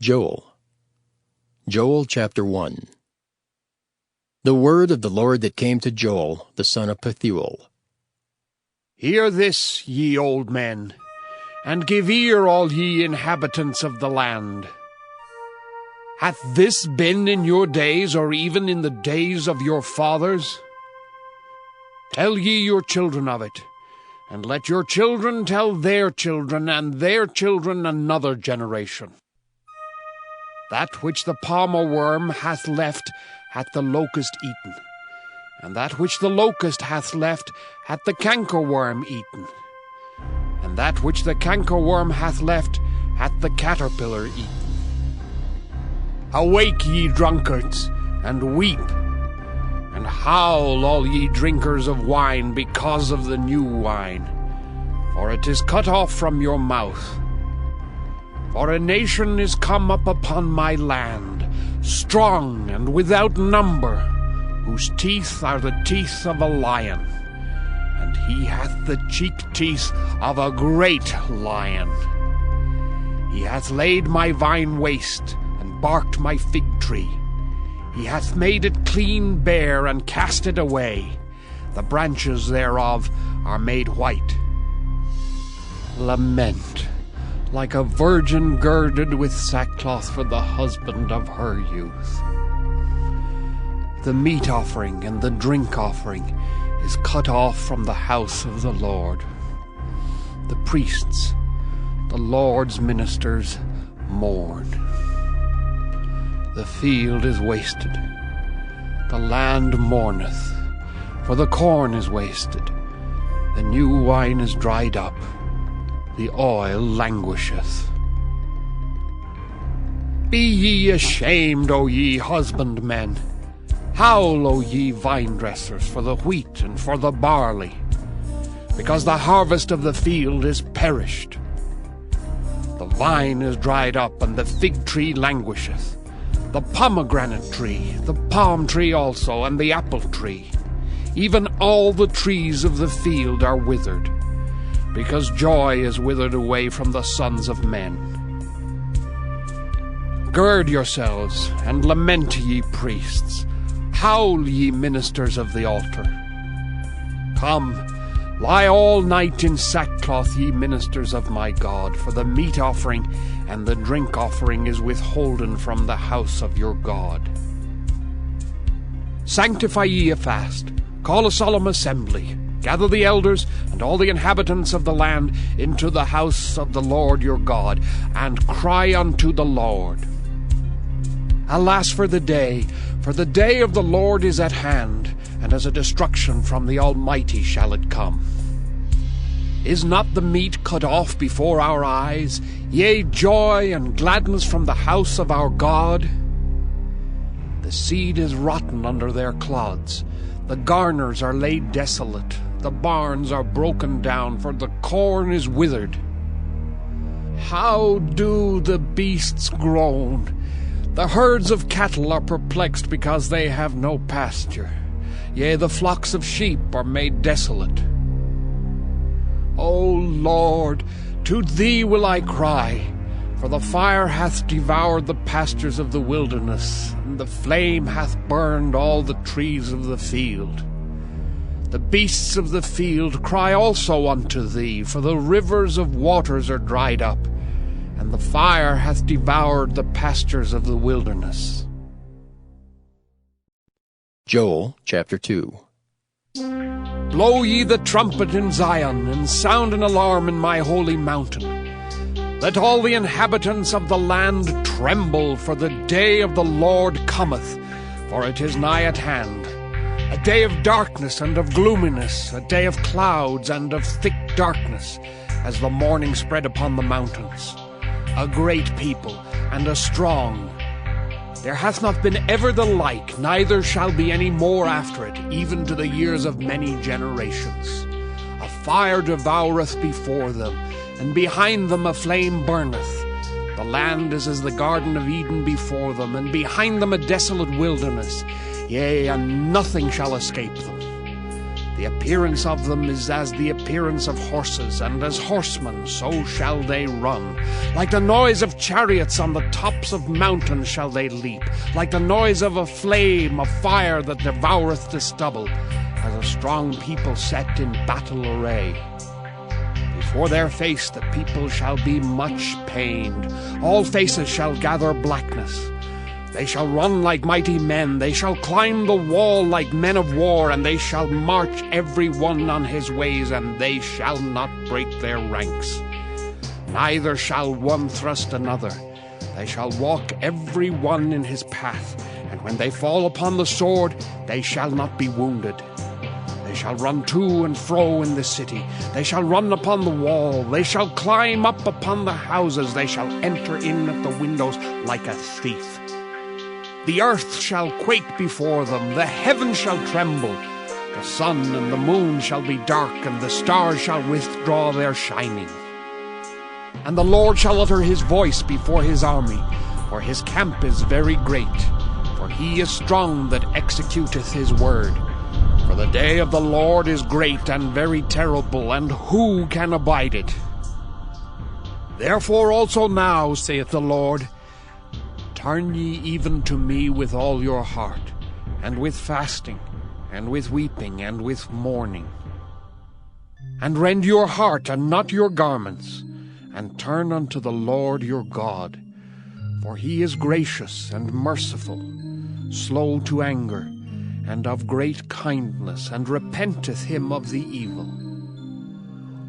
Joel chapter 1. The word of the Lord that came to Joel, the son of Pethuel. Hear this, ye old men, and give ear, all ye inhabitants of the land. Hath this been in your days, or even in the days of your fathers? Tell ye your children of it, and let your children tell their children, and their children another generation. That which the palmer worm hath left hath the locust eaten, and that which the locust hath left hath the cankerworm eaten, and that which the cankerworm hath left hath the caterpillar eaten. Awake, ye drunkards, and weep, and howl, all ye drinkers of wine, because of the new wine, for it is cut off from your mouth. For a nation is come up upon my land, strong and without number, whose teeth are the teeth of a lion, and he hath the cheek teeth of a great lion. He hath laid my vine waste, and barked my fig tree. He hath made it clean bare, and cast it away. The branches thereof are made white. Lament, like a virgin girded with sackcloth for the husband of her youth. The meat offering and the drink offering is cut off from the house of the Lord. The priests, the Lord's ministers, mourn. The field is wasted, the land mourneth, for the corn is wasted, the new wine is dried up, the oil languisheth. Be ye ashamed, O ye husbandmen! Howl, O ye vine-dressers, for the wheat and for the barley, because the harvest of the field is perished. The vine is dried up, and the fig tree languisheth, the pomegranate tree, the palm tree also, and the apple tree. Even all the trees of the field are withered, because joy is withered away from the sons of men. Gird yourselves, and lament, ye priests. Howl, ye ministers of the altar. Come, lie all night in sackcloth, ye ministers of my God, for the meat offering and the drink offering is withholden from the house of your God. Sanctify ye a fast, call a solemn assembly, gather the elders and all the inhabitants of the land into the house of the Lord your God, and cry unto the Lord. Alas for the day of the Lord is at hand, and as a destruction from the Almighty shall it come. Is not the meat cut off before our eyes, yea, joy and gladness from the house of our God? The seed is rotten under their clods, the garners are laid desolate, the barns are broken down, for the corn is withered. How do the beasts groan? The herds of cattle are perplexed because they have no pasture. Yea, the flocks of sheep are made desolate. O Lord, to thee will I cry, for the fire hath devoured the pastures of the wilderness, and the flame hath burned all the trees of the field. The beasts of the field cry also unto thee, for the rivers of waters are dried up, and the fire hath devoured the pastures of the wilderness. Joel chapter 2. Blow ye the trumpet in Zion, and sound an alarm in my holy mountain. Let all the inhabitants of the land tremble, for the day of the Lord cometh, for it is nigh at hand. A day of darkness and of gloominess, a day of clouds and of thick darkness, as the morning spread upon the mountains. A great people and a strong. There hath not been ever the like, neither shall be any more after it, even to the years of many generations. A fire devoureth before them, and behind them a flame burneth. The land is as the Garden of Eden before them, and behind them a desolate wilderness. Yea, and nothing shall escape them. The The appearance of them is as the appearance of horses, and as horsemen so shall they run. Like the noise of chariots on the tops of mountains shall they leap, like the noise of a flame of fire that devoureth the stubble, as a strong people set in battle array. Before their face the people shall be much pained, all faces shall gather blackness. They shall run like mighty men, they shall climb the wall like men of war, and they shall march every one on his ways, and they shall not break their ranks. Neither shall one thrust another. They shall walk every one in his path, and when they fall upon the sword, they shall not be wounded. They shall run to and fro in the city. They shall run upon the wall. They shall climb up upon the houses. They shall enter in at the windows like a thief. The earth shall quake before them. The heavens shall tremble. The sun and the moon shall be dark, and the stars shall withdraw their shining. And the Lord shall utter his voice before his army, for his camp is very great. For he is strong that executeth his word. For the day of the Lord is great and very terrible, and who can abide it? Therefore also now, saith the Lord, turn ye even to me with all your heart, and with fasting, and with weeping, and with mourning. And rend your heart, and not your garments, and turn unto the Lord your God. For he is gracious and merciful, slow to anger, and of great kindness, and repenteth him of the evil.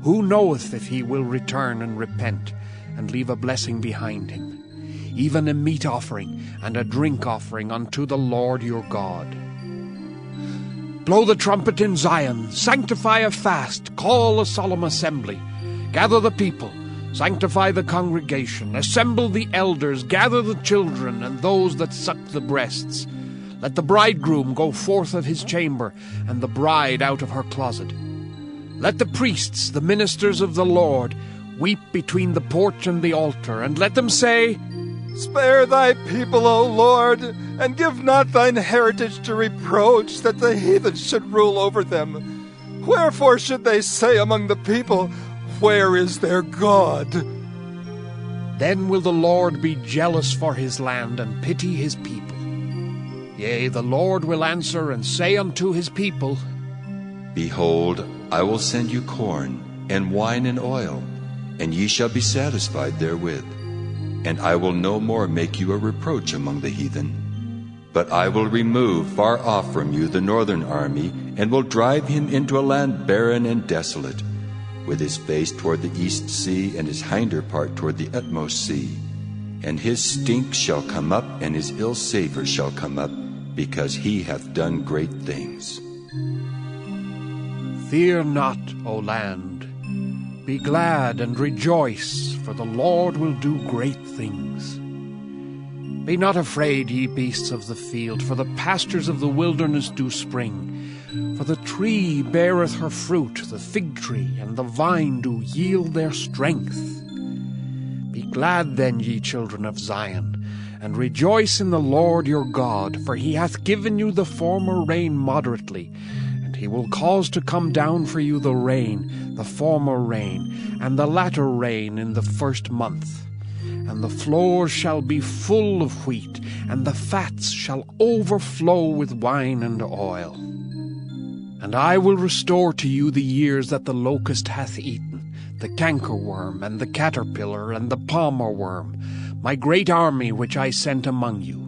Who knoweth if he will return and repent, and leave a blessing behind him, even a meat offering and a drink offering unto the Lord your God? Blow the trumpet in Zion, sanctify a fast, call a solemn assembly, gather the people, sanctify the congregation, assemble the elders, gather the children and those that suck the breasts. Let the bridegroom go forth of his chamber, and the bride out of her closet. Let the priests, the ministers of the Lord, weep between the porch and the altar, and let them say, Spare thy people, O Lord, and give not thine heritage to reproach, that the heathen should rule over them. Wherefore should they say among the people, Where is their God? Then will the Lord be jealous for his land, and pity his people. Yea, the Lord will answer and say unto his people, Behold, I will send you corn, and wine, and oil, and ye shall be satisfied therewith. And I will no more make you a reproach among the heathen. But I will remove far off from you the northern army, and will drive him into a land barren and desolate, with his face toward the east sea, and his hinder part toward the utmost sea. And his stink shall come up, and his ill savour shall come up, because he hath done great things. Fear not, O land. Be glad and rejoice, for the Lord will do great things. Be not afraid, ye beasts of the field, for the pastures of the wilderness do spring. For the tree beareth her fruit, the fig tree and the vine do yield their strength. Be glad then, ye children of Zion, and rejoice in the Lord your God, for he hath given you the former rain moderately, and he will cause to come down for you the rain, the former rain, and the latter rain in the first month. And the floors shall be full of wheat, and the fats shall overflow with wine and oil. And I will restore to you the years that the locust hath eaten, the cankerworm, and the caterpillar, and the palmer worm, my great army which I sent among you.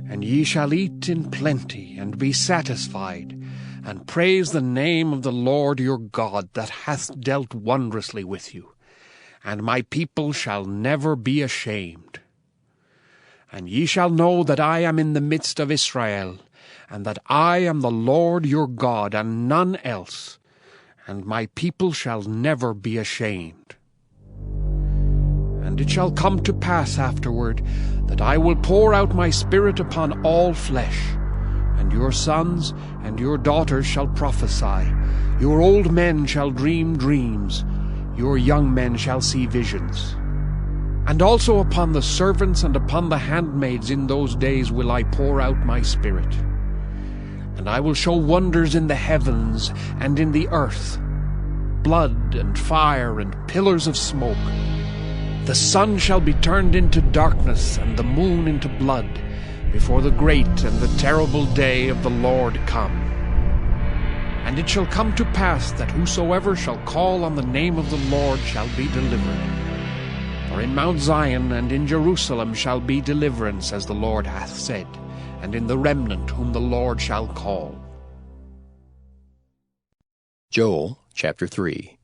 And ye shall eat in plenty, and be satisfied, and praise the name of the Lord your God, that hath dealt wondrously with you. And my people shall never be ashamed. And ye shall know that I am in the midst of Israel, and that I am the Lord your God, and none else, and my people shall never be ashamed. And it shall come to pass afterward, that I will pour out my Spirit upon all flesh, and your sons and your daughters shall prophesy, your old men shall dream dreams, your young men shall see visions. And also upon the servants and upon the handmaids in those days will I pour out my Spirit. And I will show wonders in the heavens and in the earth, blood and fire and pillars of smoke. The sun shall be turned into darkness and the moon into blood, before the great and the terrible day of the Lord come. And it shall come to pass that whosoever shall call on the name of the Lord shall be delivered. For in Mount Zion and in Jerusalem shall be deliverance, as the Lord hath said, and in the remnant whom the Lord shall call. Joel chapter 3.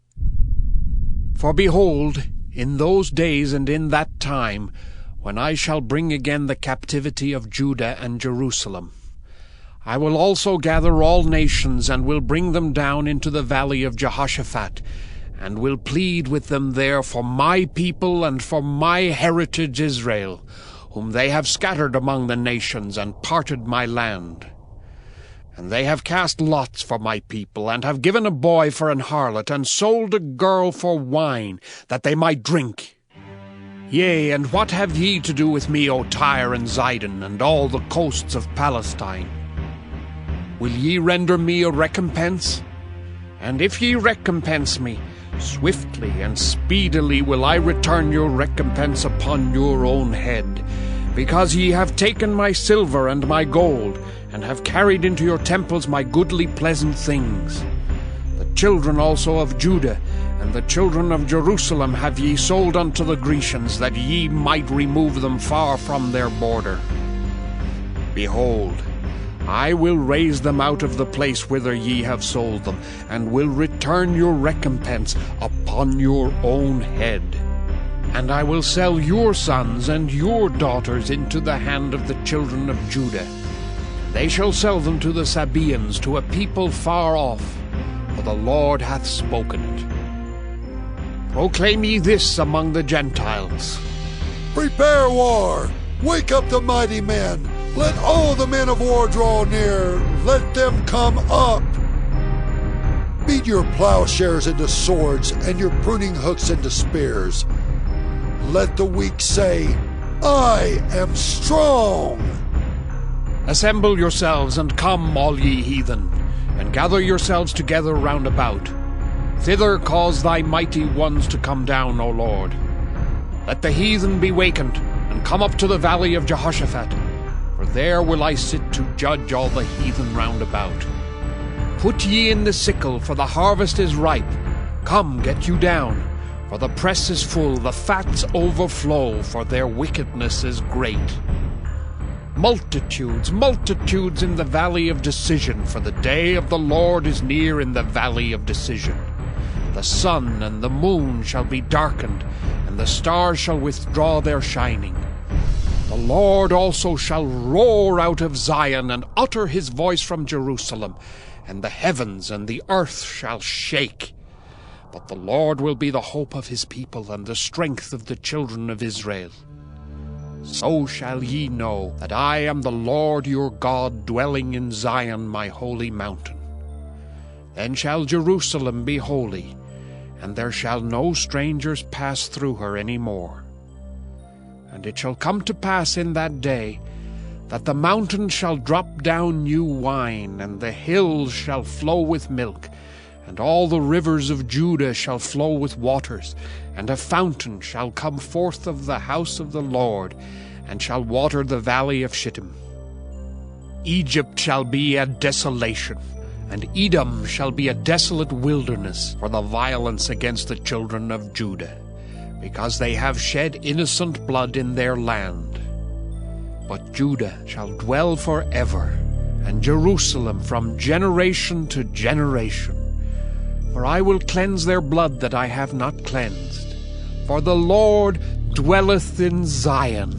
For behold, in those days and in that time, when I shall bring again the captivity of Judah and Jerusalem, I will also gather all nations, and will bring them down into the valley of Jehoshaphat, and will plead with them there for my people and for my heritage Israel, whom they have scattered among the nations, and parted my land. And they have cast lots for my people, and have given a boy for an harlot, and sold a girl for wine, that they might drink. Yea, and what have ye to do with me, O Tyre and Zidon, and all the coasts of Palestine? Will ye render me a recompense? And if ye recompense me, swiftly and speedily will I return your recompense upon your own head, because ye have taken my silver and my gold, and have carried into your temples my goodly pleasant things. The children also of Judah and the children of Jerusalem have ye sold unto the Grecians, that ye might remove them far from their border. Behold, I will raise them out of the place whither ye have sold them, and will return your recompense upon your own head. And I will sell your sons and your daughters into the hand of the children of Judah. They shall sell them to the Sabaeans, to a people far off, for the Lord hath spoken it. Proclaim ye this among the Gentiles. Prepare war! Wake up the mighty men! Let all the men of war draw near! Let them come up! Beat your plowshares into swords, and your pruning hooks into spears. Let the weak say, I am strong! Assemble yourselves, and come, all ye heathen, and gather yourselves together round about. Thither cause thy mighty ones to come down, O Lord. Let the heathen be wakened, and come up to the valley of Jehoshaphat, for there will I sit to judge all the heathen round about. Put ye in the sickle, for the harvest is ripe. Come, get you down, for the press is full, the fats overflow, for their wickedness is great. Multitudes, multitudes in the valley of decision, for the day of the Lord is near in the valley of decision. The sun and the moon shall be darkened, and the stars shall withdraw their shining. The Lord also shall roar out of Zion, and utter his voice from Jerusalem, and the heavens and the earth shall shake. But the Lord will be the hope of his people, and the strength of the children of Israel. So shall ye know that I am the Lord your God, dwelling in Zion my holy mountain. Then shall Jerusalem be holy, and there shall no strangers pass through her any more. And it shall come to pass in that day that the mountains shall drop down new wine, and the hills shall flow with milk, and all the rivers of Judah shall flow with waters, and a fountain shall come forth of the house of the Lord, and shall water the valley of Shittim. Egypt shall be a desolation, and Edom shall be a desolate wilderness for the violence against the children of Judah, because they have shed innocent blood in their land. But Judah shall dwell forever, and Jerusalem from generation to generation. For I will cleanse their blood that I have not cleansed. For the Lord dwelleth in Zion,